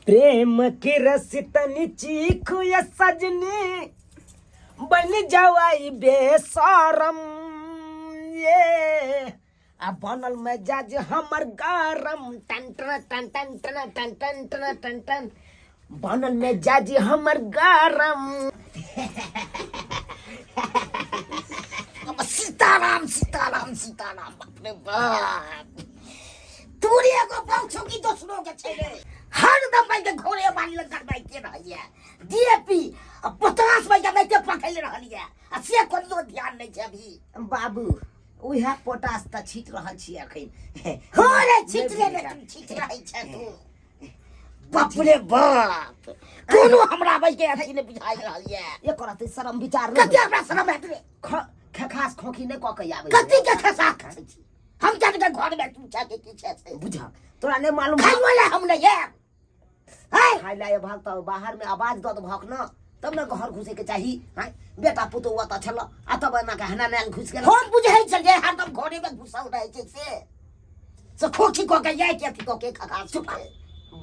प्रेम की रसितनी चीखू या सजनी बन जवाई बेसरम ये आ बनल में जज हमर गरम टन टन टन टन टन टन टन टन टन टन बनल में जज हमर गरम सीताराम सीताराम सीताराम बाप रे बाप तूरिया को पहुंचो की दोस्तों के छेले हर दम भाई के घोड़े बानी लग कर बैठे रही है डीएपी 50 भाई के बैठे पकड़ रही है आ से कोनो ध्यान नहीं छै अभी बाबू ओहे पोटास त छीट रहल छी अखन हो रे छीट ले तुम छीट रही छै तू बाप रे बाप कोनो हमरा भाई के अथी ने बुझाई रहल है ये करत शर्म विचार कते हमरा शर्म है रे खखास खोखी ने क के आबै कते के खसास खाइ छी हम क्या के घर में तू क्या के पीछे से बुझा तोरा नहीं मालूम खाई वाला हम नहीं है खाई लाए भाग तो बाहर में आवाज दो भौक न तब न घर घुसे के चाही हां बेटा पुतो हुआ त छल आ तब ना कहना ने घुस के हम बुझै छल जे हरदम घोड़े में घुसल रहे छै से खोखी को के जाय के को के खखास चुप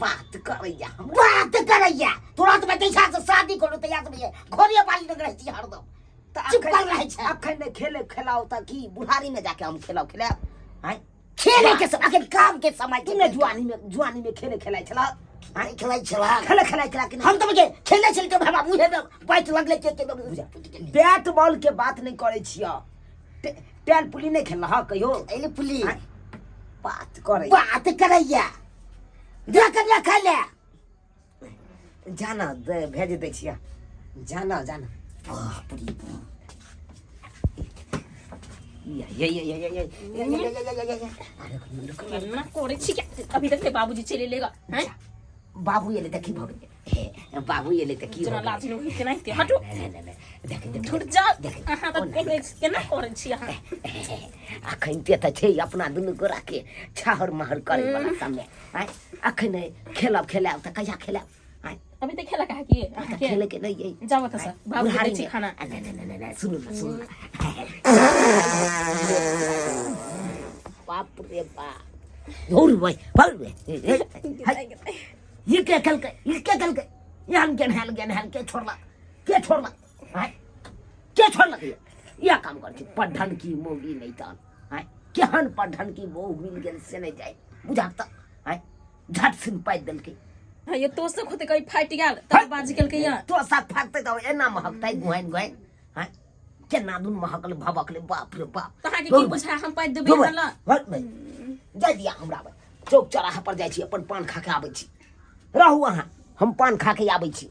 बात करैया तोरा तो कैसा से शादी करो तैयार नहीं है घोड़े वाली लग रही थी हरदम चुप कर रहे छै अखन ने खेले खिलाओ त की बुढ़ारी में जाके हम खिलाओ हां खेले के समय अखन काम के समय तुमने जुआनी में खेले खिलाइ छला हां खिलाइ छला कि हम तो के खेले छल के बाबा मुहे में पाइट लगले के बैट बॉल के बात नहीं करे छिया टेल पुली नहीं खेलला ह कहियो एले पुली बात करैया जा खेले जाना भेज दे छिया जाना बाप रे अभी तक बाबूजी चले लेगा हैं बाबू ये ले देखी भग बाबू ये ले देखी जना लाज न होई केना के हटो देख छूट जा हां त केना करै छी हां अखन ते त छै अपना दुनु को राखे छहर महर करे वाला सामने हैं अखन खेलब त कहिया खेलब हैं अभी तक खेला कहा की खेले के नहीं यही जाओ त सर बाबू के खाना नहीं सुनो बाप रे बाप धोर भाई ये क्या कल के यहाँ के छोड़ला हैं क्या छोड़ला या काम कर पढ़न की मोगी नहीं तान हैं केहन पढ़न की मोह मिल गेल से नहीं जाए बुझाता हैं झट सिन पाइ दल के ये तो से खोते कई फाइट गेल तब बाजी केल के या तो सब फाटते तो एना महकताई गुहाइन हैं केना दुन महकले भबकले बाप रे बाप तहा के की बुझा हम पाइ देबे वाला जाय दिया हमरा चौक चौराहा पर जाय छी अपन पान खा के आबै छी रहू अहाँ हम पान खा के आबै छी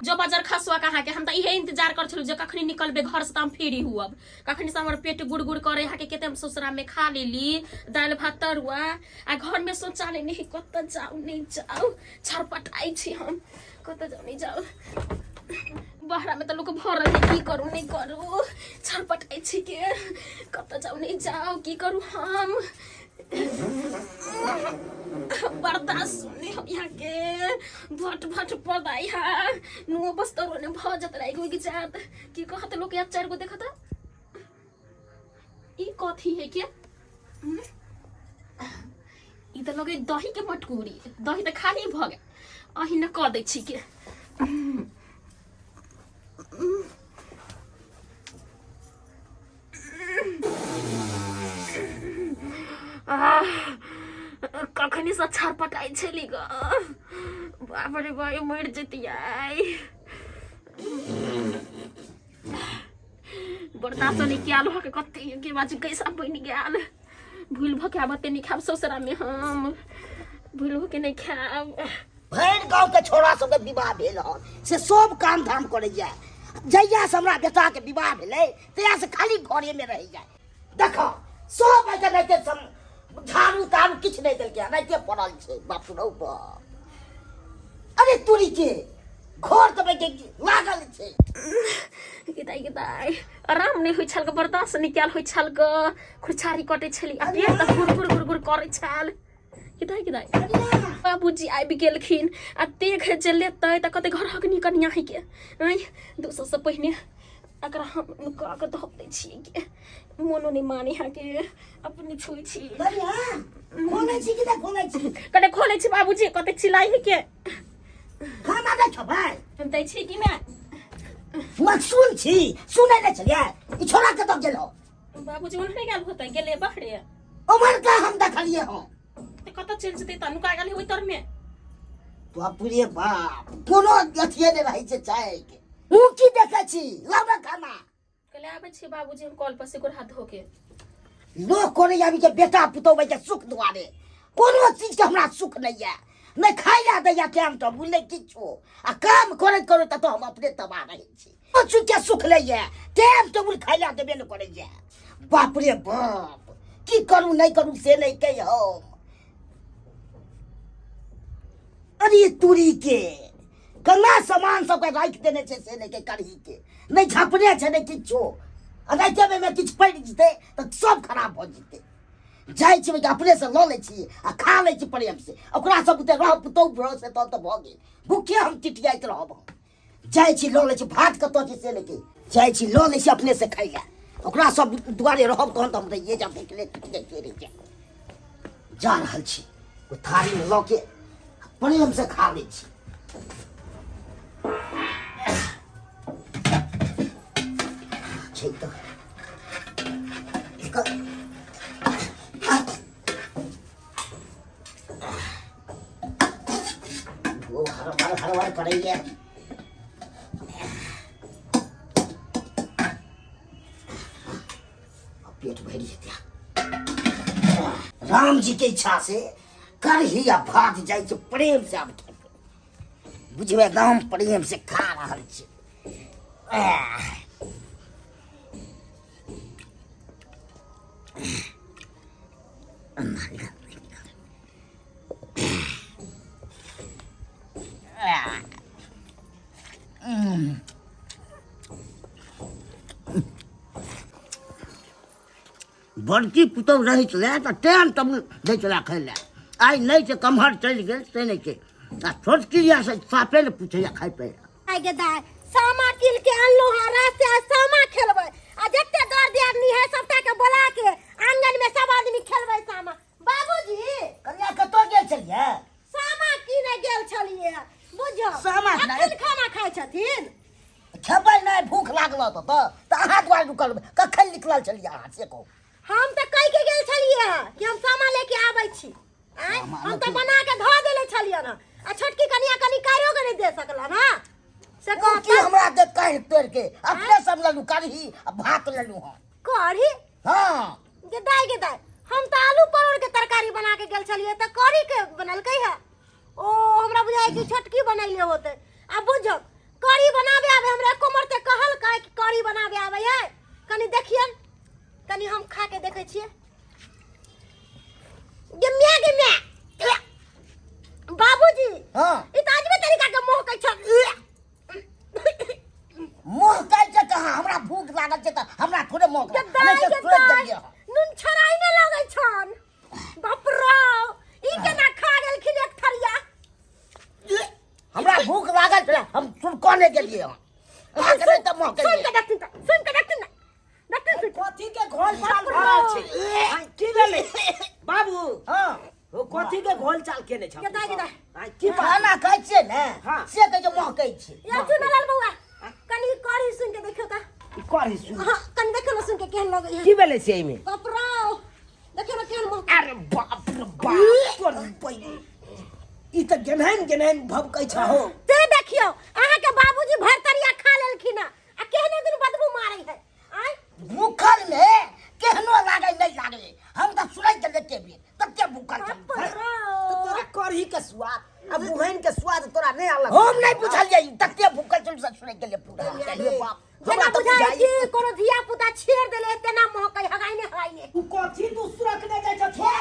जो बाजार खसवा कहा के हम त इहे इंतजार कर छलु जे कखनी निकलबे घर से त हम फ्री हुब कखनी से हमर पेट गुड़गुड़ करे हा के केते हम ससुरा में खा लेली दाल भात तरुआ आ घर में सोचाले नहीं कत जाऊ छरपटाई छी हम कत जाऊ नहीं जाऊ बहरा में त लोग भरल है की करू नहीं करू छरपटाई छी के कत जाऊ नहीं जाऊ की करू हम बर्दाश्त नहीं हम यहाँ के भट पड़ाई है नुआ बस्तर ने भजत रही कोई की जात की कहत लोग यार 4 गो देखत ई कथी है के ई त लगे दही के मटकूरी दही त खाली भ गए अही न क दै छी के कखनी से छरपटाई छली ग बाप रे भाई मर जतियाई बर्दाश्त नहीं कियाल हो के कते के बाज कैसा बन गेल भूल भके आबते नहीं खाब ससुरा में हम भूल भके नहीं खाब भैर गांव के छोरा सब के विवाह भेल से सब काम धाम करे जाय जइया से हमरा बेटा के विवाह भेले तया से खाली घरे में रह जाय देखो सब के नहीं सम झाड़ू ताड़ू किछ नहीं देल के नहीं पड़ल छे बाप रे बाप अरे तोरी के घर त बैठे लागल छे किताई आराम नहीं होई छल के बर्दाश्त नहीं क्याल होई छल के खुरछारी कटे छली आ पेट त गुर करे छल किताई बाबूजी आबि गेलखिन आ देख जे लेतै त कते घर हकनी कनिया है के दोसर से पहिने अगर हम का के धप दै छी के मोनो नहीं माने हा के अपने छुई छी खोले छी कि त खोले छी कते खोले छी बाबूजी कते चिल्लाई है के नहीं छबै हम दै छी कि नहीं मत सुन छी सुनै नहीं छलिए ई छोरा के तो गेलो बाबूजी उन्हें गेल होतै गेले बाहरे उमर का हम देखलिए हो त कत चल जेतै तनु का गेल होई तर में बाप रे बाप कोनो अथिए नहीं रही छै चाय के हूं की देखै छी लाना खाना कले आबै छी बाबूजी हम कॉल पर से गोर हाथ धो के लोग कोने आबी के बेटा पुतौबै के सुख दुआरे कोनो चीज के हमरा सुख नहीं है नहीं खाइला दैया टाइम तो बुझले किछो आ काम करे करे त तो हम अपने तबाह रहे छी ओ चीज के सुख लैया टाइम तो बुल खाइला देबे न करे या बाप रे बाप की करू नहीं करू से नहीं कहि हम अरे तुरी के कना सामान सब के राख देने छे से नहीं के करही के नहीं झपने छे नहीं किछो अगर में किछ पड़ जते त सब खराब हो जते जाय छी अपने से ल ले छी आ खा ले छी प्रेम से ओकरा सब बुते रह पुतौ भरो से तो भ गेल भूखे हम टिटियाइत रहब जाय छी ल ले छी भात कतो छी से लेके जाय छी ल ले छी अपने से खाइला ओकरा सब दुआरे रहब तहन त हम ये जा फेकले टिटिया के रे जा रहल छी ओ थारी में ल के प्रेम से खा ले छी छै त वो हर करेंगे पेट भर जेतै राम जी के इच्छा से करही आ भात जाय छै प्रेम से आब बुझबे एकदम प्रेम से खा रहल छी बड़की पुतौ रही छलै तऽ टाइम तब दै छलै खाय लए आइ नहीं से कम्हर चलि गेल से नहीं के आ छोटकी से साफे ने पूछैया खाय पे आइ गे दाय सामा किल के अनलो है रास्ते आ सामा खेलबै आ जत्ते दर दियादनी है सबटा के बोला के आंगन में सब आदमी खेलबै सामा बाबूजी कन्या कतौ गेल छलियै सामा किने गेल छलिए बुझो सामा अखन खाना खाय छथिन खेबै नहीं भूख लागल तऽ अहाँ दुआरे रुकल कखन निकलल छलियै अहाँ से कहू हम त कहि के गेल छलिए कि हम सामा लेके आबै छी हम त बना के ध देले छलिए ना आ छोटकी कन्या कनी कारियो के नहीं दे सकला ना से को की हमरा दे कहि तोड़ के अपने सब ललू करही आ भात ललू हम कढ़ी हां गे दाय हम त आलू परोड़ के तरकारी बना के गेल छलिए त कढ़ी के बनलकै है ओ हमरा बुझाय कि छोटकी बनैले होते आ बुझो कढ़ी बनावे आवे हमरा कोमर ते कहल का कि कढ़ी बनावे आवे है कनी देखियन कनी हम खा के देखे छिए गे बाबूजी हां ई त आजबे तरीका के मोह कै छ मोह कह के कहा हमरा भूख लागल छै त हमरा थोड़े मोह नहीं तो छोड़ दिए नुन छराई ने लगै छन बाप रे ई केना खा गेलखिन एक थरिया हमरा भूख लागल छले हम सुन कोने गेलिए हम अगर त मोह के सुन के देखती ना कथी के घोल चाल भरल छै की भेलै बाबू हां ओ कथी के घोल चाल केने छ गे दाय की खाना खाइ छै ने हाँ। से कह जे मोह कहै छै या चुनलाल बौआ कनी कढ़ी सुन के देखियो त करी सुन हां कनी देखियो सुन के केहन लगै है की भेलै से एमे बाप रे देखियो ना केहन मोह अरे बाप रे बाप तोर पहिले ई त गनहन भभकै छ हो ते देखियो अहाँ के बाबूजी भर तरिया खा लेलखिन आ केहने दिन बदबू मारै है आय भूखल में केहनो लागे नहीं लागे हम त सुनै के लेते भी तते भूखल बाप छै रे तोरा करही के स्वाद अब बुहन के स्वाद तोरा नहीं अलग हम नहीं बुझलिए तते भूखल छै सुनै के ले पूरा अरे बाप जेना बुझाय कि कोनो धिया पुता छेड़ देले तेना मोह कहि हगाई ने तू कथी तू सुरख ले जाय छ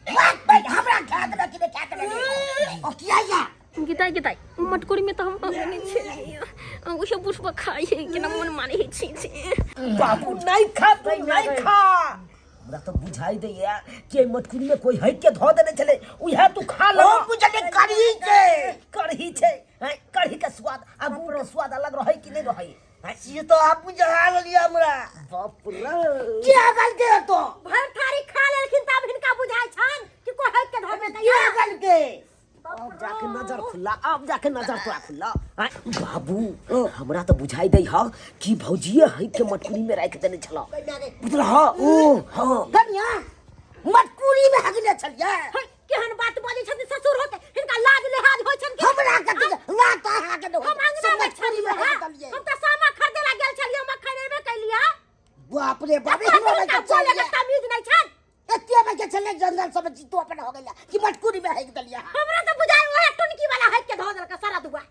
हमरा खा दे कि खा दे ओ किया या गीताई मटकोरी में तो हम नहीं छे उसे पुष्प खाई कि ना मन माने छी बाबू नहीं खा तू नहीं खा हमरा तो बुझाई दे या कि मटकुरी में कोई हट के धो देने चले उहा तू खा लो हम बुझले कढ़ी छै कढ़ी के स्वाद आ गुड़ के स्वाद अलग रहै कि नहीं रहै ये तो आप बुझा लिया हमरा बाप रे क्या गल के तो भर थारी खा लेलखिन तब हिनका बुझाय छन कि कोई हट के धोबे त क्या गल के अब जाके नजर खुला, अब जाके नजर तोरा खुला। आय बाबू हमरा तो बुझाई दे ह कि भौजिए है के मटकुरी में राख देने छला, बुझला ह? ओ हां कन्या मटकुरी में हगले छलिए। केहन बात बोलै छथिन ससुर होके, हिनका लाज लिहाज होइ छन के? हमरा कथि ला तो हाके दो हम अंगना में मटकुरी में छलिए, हगलिए। हम त सामा खरीदे ला गेल छलिए, मक्खन एबे कैलिए। बाप रे बाप हमरा के बोले चलिए। के तमीज नै छन। एते में के चले जंगल सब जीतो अपन हो गेला कि मटकुरी में हग दलिया। हमरा त बुझाय ओहे टुनकी वाला हक के धो देल के सारा दुआ।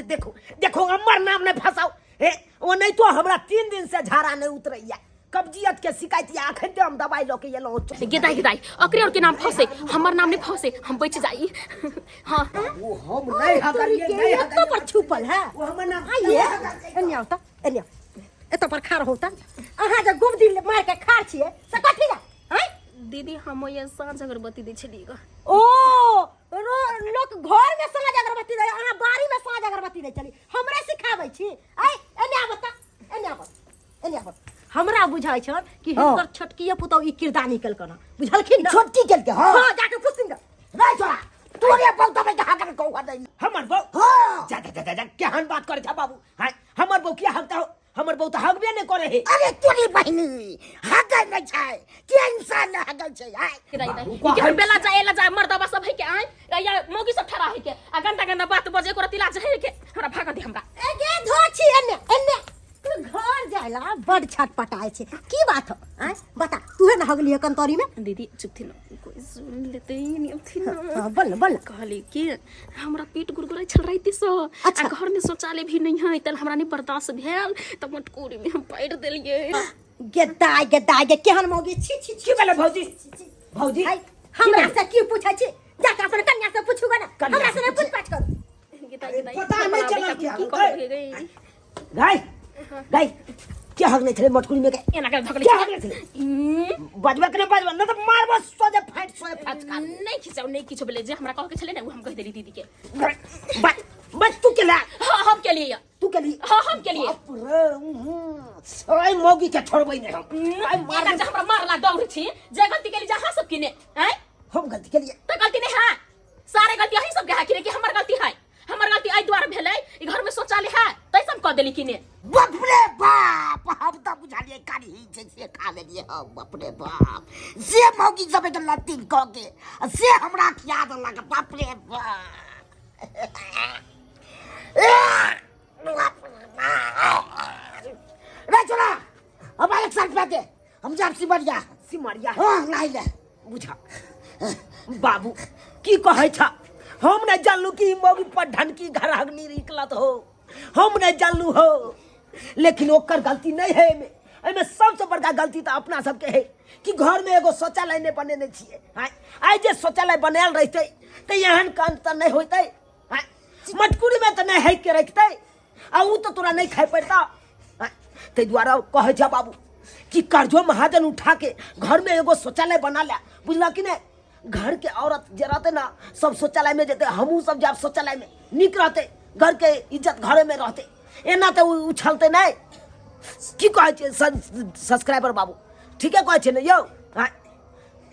देखो देखो हमर नाम नहीं फसाओ। हे वो नहीं तो हमरा 3 दिन से झाड़ा नहीं उतरैया, कब्जियत के शिकायत या अखन हम दवाई लो के येलो। गिदाई गिदाई ओकरे और के नाम फंसे, हमर नाम नहीं फंसे, हम बच जाई। हां वो हम नहीं हगलिए, नहीं ये तो पर छुपल है। वो हमर नाम आइए एने आओ त, एने आओ एत पर खाड़ हो त। अहाँ जे गुबदी मार के खाड़ छिए से कथि ला? हैं दीदी हम ये साँझ अगरबत्ती दै छलिए ग। ओ लोग घर में साँझ अगरबत्ती दे, अहाँ बाड़ी में साँझ अगरबत्ती दे चली। हमरे सिखाबै छी। आइ एने आब त, एने आब, एने आब। हमरा बुझाइ छन कि हिनकर छोटकीए पुतौ ई किरदा निकल कना, बुझलखिन ना? छोटकी केल के हां हां जाके पुछिन ग। नहीं छोड़ा तोरे बहु में हाके कहू दे। हमर बहू हां जा जा जा जा केहन बात करे छ बाबू? हाय हमर बहू किया हगता हो? हमर बहू तो हगबे नहीं करे है। अरे तोरी बहिनी हगल नहीं छै के इंसान हगल छै। हाय गिदाई गिदाई के बेला जाए ला जाए मर्दबा सब है के आय या मौगी सब ठरा है के आ गंदा गंदा बात बजे को तिला है के हमरा भाग दे हमरा। ए गे धोछी एने एने तू घर जाइला बड़ छटपटाए छे, की बात हो? हैं बता, तूहे न हगलिए कंतरी में? दीदी चुप थी ना, कोई सुन लेते ही नहीं थी ना। हां बोल बोल। कहली कि हमरा पेट गुरगुराई चल रही थी सो। अच्छा। आ घर में शौचालय भी नहीं है, तल हमरा नहीं बर्दाश्त भेल त मटकोरी में हम पैर देलिए। गेदाई गेदाई गे केहन मौगी छी छी छी। की बोले भौजी? भौजी हाय हमरा से की पूछै छी? जाके अपन कन्या से पूछूगा ना, कन्या हमरा से से नहीं पूछ पाछ कर। गिदाई गिदाई पता नहीं चला क्या की होता है। कह गई गाय गाय के हगने छले मटकुरी में के? एना कर धकली क्या हगने छले? बजबा के बजबा न तो मारबो सोजे फाट खा। नहीं खिचाओ नहीं किछो बोले जे हमरा कह के चले ना वो हम कह देली दीदी के। बस तू के ला, हां हम के लिए, तू के ली। हां हम के लिए। ओए मोगी के छोड़बै नहीं हम। आई मार जे हमरा मारला दौड़ छी जे गलती के लिए जहां सब किने हैं हम गलती के लिए तो गलती नहीं है, सारे गलती यही सब के है कि हमर गलती है। हमर गलती आई द्वार भेलै, ई घर में शौचालय है तै सब कह देली किने। बाप रे बाप हम तो बुझालिए कारी ही से खा लेलिए हम। बाप रे बाप से मौगी सब के लतीन कह के से हमरा खिया देलक। बाप रे बाप रे चला अब एक साल पहले हम जाब सिमरिया हां लाई ले बुझा बाबू की कहै छ? हम नहीं जानलू कि मौगी पर ढनकी घर हगनी निकलत हो, हम नहीं जानलू हो। लेकिन ओकर गलती नहीं है एमे, एमे सबसे बड़का गलती तो अपना सबके है कि घर में एगो शौचालय नहीं बनेने छिए। आइ जे शौचालय बनायल रहते तो एहन कांड तो नहीं होते। मटकुरी में तो नहीं है के रखते आ उ तो तोरा नहीं खाए पड़ता। ते द्वारा कहे छ बाबू कि कर्जो महाजन उठा के घर में एगो शौचालय बना ला, बुझला कि नहीं? घर के औरत जे रहते ना सब शौचालय में जेते, हमू सब जाब शौचालय में निक रहते, घर के इज्जत घरे में रहते। एना तो उछलते नहीं। की कहे छे सब्सक्राइबर बाबू? ठीक है कहे छे ने यौ?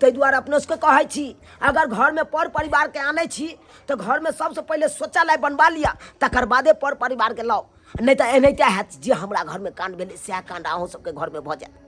ते द्वारा अपने उसको कहे छी अगर घर में पर परिवार के आने छी तो घर में सबसे पहले शौचालय बनवा लिया, तकर बादे पर परिवार के लाओ। नहीं तो एनाहिते हैत जे हमरा घर में कांड भेले सएह कांड अहूँ सबके घर में भ जाए।